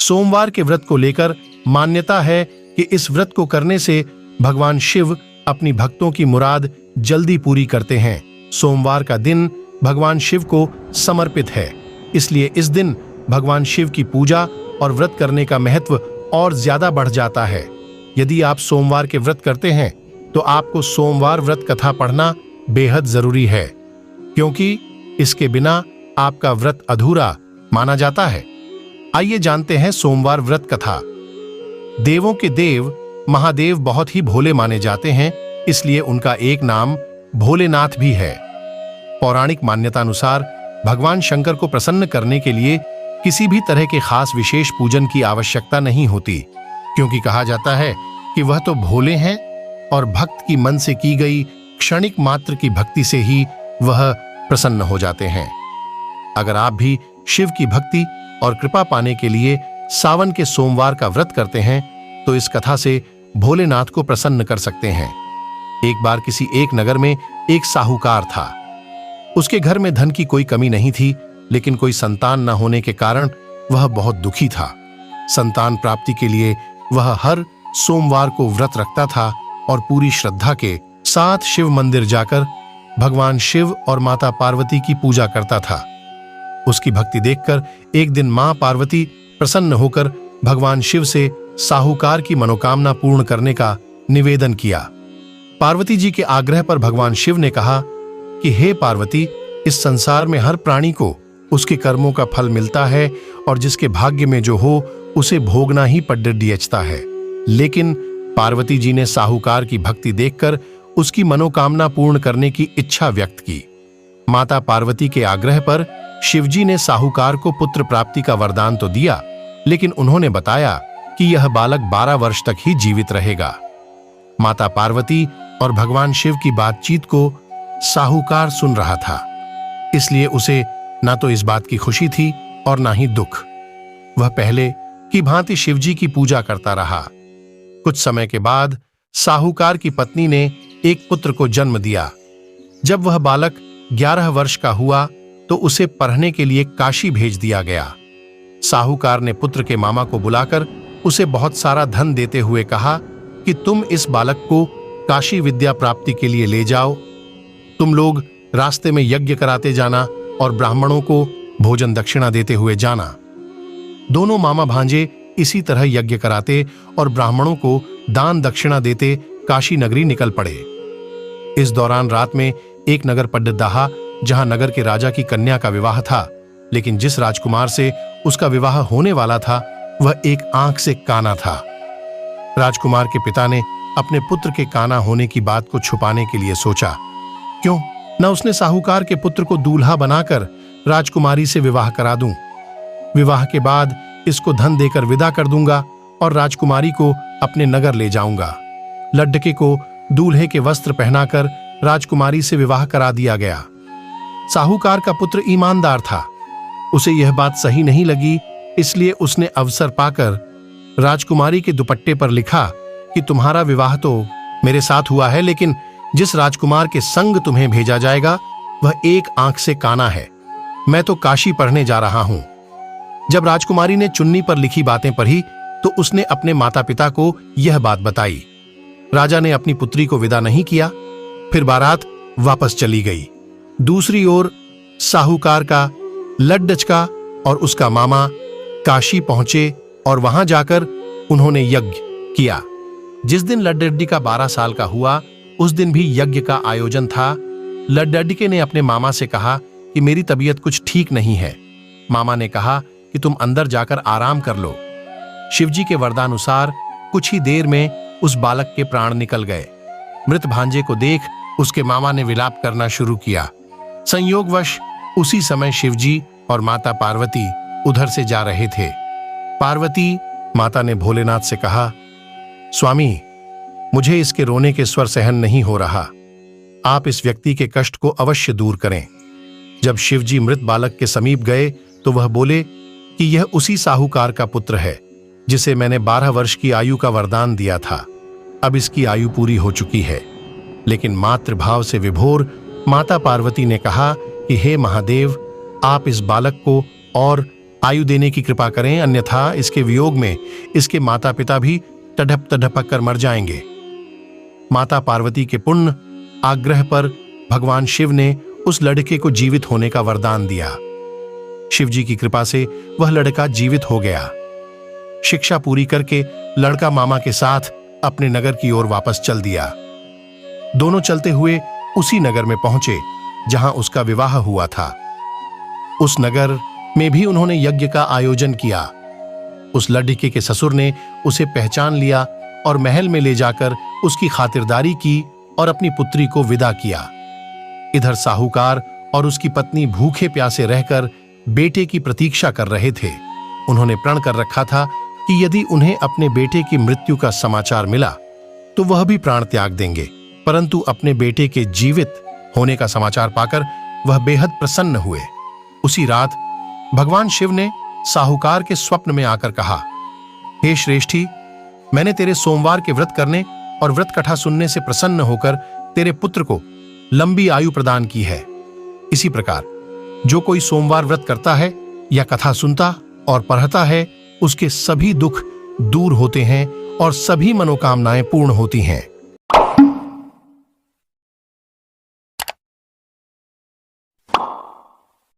सोमवार के व्रत को लेकर मान्यता है कि इस व्रत को करने से भगवान शिव अपनी भक्तों की मुराद जल्दी पूरी करते हैं। सोमवार का दिन भगवान शिव को समर्पित है, इसलिए इस दिन भगवान शिव की पूजा और व्रत करने का महत्व और ज्यादा बढ़ जाता है। यदि आप सोमवार के व्रत करते हैं तो आपको सोमवार व्रत कथा पढ़ना बेहद जरूरी है, क्योंकि इसके बिना आपका व्रत अधूरा माना जाता है। आइए जानते हैं सोमवार व्रत कथा। देवों के देव महादेव बहुत ही भोले माने जाते हैं, इसलिए उनका एक नाम भोलेनाथ भी है। पौराणिक मान्यता अनुसार भगवान शंकर को प्रसन्न करने के लिए किसी भी तरह के खास विशेष पूजन की आवश्यकता नहीं होती, क्योंकि कहा जाता है कि वह तो भोले हैं और भक्त की मन से की गई क्षणिक मात्र की भक्ति से ही वह प्रसन्न हो जाते हैं। अगर आप भी शिव की भक्ति और कृपा पाने के लिए सावन के सोमवार का व्रत करते हैं तो इस कथा से भोलेनाथ को प्रसन्न कर सकते हैं। एक बार किसी एक नगर में एक साहूकार था। उसके घर में धन की कोई कमी नहीं थी, लेकिन कोई संतान न होने के कारण वह बहुत दुखी था। संतान प्राप्ति के लिए वह हर सोमवार को व्रत रखता था और पूरी श्रद्धा के साथ शिव मंदिर जाकर भगवान शिव और माता पार्वती की पूजा करता था। उसकी भक्ति देखकर एक दिन मां पार्वती प्रसन्न होकर भगवान शिव से साहूकार की मनोकामना पूर्ण करने का निवेदन किया। पार्वती जी के आग्रह पर भगवान शिव ने कहा कि हे पार्वती, इस संसार में हर प्राणी को उसके कर्मों का फल मिलता है और जिसके भाग्य में जो हो उसे भोगना ही पड्डीयचता है। लेकिन पार्वती जी ने साहूकार की भक्ति देखकर उसकी मनोकामना पूर्ण करने की इच्छा व्यक्त की। माता पार्वती के आग्रह पर शिवजी ने साहूकार को पुत्र प्राप्ति का वरदान तो दिया, लेकिन उन्होंने बताया कि यह बालक 12 वर्ष तक ही जीवित रहेगा। माता पार्वती और भगवान शिव की बातचीत को साहूकार सुन रहा था, इसलिए उसे ना तो इस बात की खुशी थी और ना ही दुख। वह पहले की भांति शिवजी की पूजा करता रहा। कुछ समय के बाद साहूकार की पत्नी ने एक पुत्र को जन्म दिया। जब वह बालक 11 वर्ष का हुआ तो उसे पढ़ने के लिए काशी भेज दिया गया। साहूकार ने पुत्र के मामा को बुलाकर उसे बहुत सारा धन देते हुए कहा कि तुम इस बालक को काशी विद्या प्राप्ति के लिए ले जाओ। तुम लोग रास्ते में यज्ञ कराते जाना और ब्राह्मणों को भोजन दक्षिणा देते हुए जाना। दोनों मामा भांजे इसी तरह यज्ञ कराते और ब्राह्मणों को दान दक्षिणा देते काशी नगरी निकल पड़े। इस दौरान रात में एक नगर पड्डदाहा, जहां नगर के राजा की कन्या का विवाह था, लेकिन जिस राजकुमार से उसका विवाह होने वाला था वह एक आंख से काना था। राजकुमार के पिता ने अपने पुत्र के काना होने की बात को छुपाने के लिए सोचा, क्यों न उसने साहूकार के पुत्र को दूल्हा बनाकर राजकुमारी से विवाह करा दूं। विवाह के बाद इसको धन देकर विदा कर दूंगा और राजकुमारी को अपने नगर ले जाऊंगा। लड्डके को दूल्हे के वस्त्र पहनाकर राजकुमारी से विवाह करा दिया गया। साहूकार का पुत्र ईमानदार था, उसे यह बात सही नहीं लगी, इसलिए उसने अवसर पाकर राजकुमारी के दुपट्टे पर लिखा कि तुम्हारा विवाह तो मेरे साथ हुआ है, लेकिन जिस राजकुमार के संग तुम्हें भेजा जाएगा वह एक आंख से काना है। मैं तो काशी पढ़ने जा रहा हूं। जब राजकुमारी ने चुन्नी पर लिखी बातें पढ़ी तो उसने अपने माता पिता को यह बात बताई। राजा ने अपनी पुत्री को विदा नहीं किया, फिर बारात वापस चली गई। दूसरी ओर साहूकार का लड्डचका और उसका मामा काशी पहुंचे और वहां जाकर उन्होंने यज्ञ किया। जिस दिन लड्डड्डी का 12 साल का हुआ उस दिन भी यज्ञ का आयोजन था। लड्डड्डी ने अपने मामा से कहा कि मेरी तबीयत कुछ ठीक नहीं है। मामा ने कहा कि तुम अंदर जाकर आराम कर लो। शिवजी के वरदानुसार कुछ ही देर में उस बालक के प्राण निकल गए। मृत भांजे को देख उसके मामा ने विलाप करना शुरू किया। संयोगवश उसी समय शिवजी और माता पार्वती उधर से जा रहे थे। पार्वती माता ने भोलेनाथ से कहा, स्वामी, मुझे इसके रोने के स्वर सहन नहीं हो रहा। आप इस व्यक्ति के कष्ट को अवश्य दूर करें। जब शिवजी मृत बालक के समीप गए तो वह बोले कि यह उसी साहूकार का पुत्र है जिसे मैंने 12 वर्ष की आयु का वरदान दिया था। अब इसकी आयु पूरी हो चुकी है। लेकिन मातृभाव से विभोर माता पार्वती ने कहा कि हे महादेव, आप इस बालक को और आयु देने की कृपा करें, अन्यथा इसके वियोग में इसके माता पिता भी तड़प तड़पक कर मर जाएंगे। माता पार्वती के पुण्य आग्रह पर भगवान शिव ने उस लड़के को जीवित होने का वरदान दिया। शिव जी की कृपा से वह लड़का जीवित हो गया। शिक्षा पूरी करके लड़का मामा के साथ अपने नगर की ओर वापस चल दिया। दोनों चलते हुए उसी नगर में पहुंचे जहां उसका विवाह हुआ था। उस नगर में भी उन्होंने यज्ञ का आयोजन किया। उस लड़के के ससुर ने उसे पहचान लिया और महल में ले जाकर उसकी खातिरदारी की और अपनी पुत्री को विदा किया। इधर साहूकार और उसकी पत्नी भूखे प्यासे रहकर बेटे की प्रतीक्षा कर रहे थे। उन्होंने प्रण कर रखा था कि यदि उन्हें अपने बेटे की मृत्यु का समाचार मिला तो वह भी प्राण त्याग देंगे, परंतु अपने बेटे के जीवित होने का समाचार पाकर वह बेहद प्रसन्न हुए। उसी रात भगवान शिव ने साहूकार के स्वप्न में आकर कहा, हे श्रेष्ठी, मैंने तेरे सोमवार के व्रत करने और व्रत कथा सुनने से प्रसन्न होकर तेरे पुत्र को लंबी आयु प्रदान की है। इसी प्रकार जो कोई सोमवार व्रत करता है या कथा सुनता और पढ़ता है, उसके सभी दुख दूर होते हैं और सभी मनोकामनाएं पूर्ण होती हैं।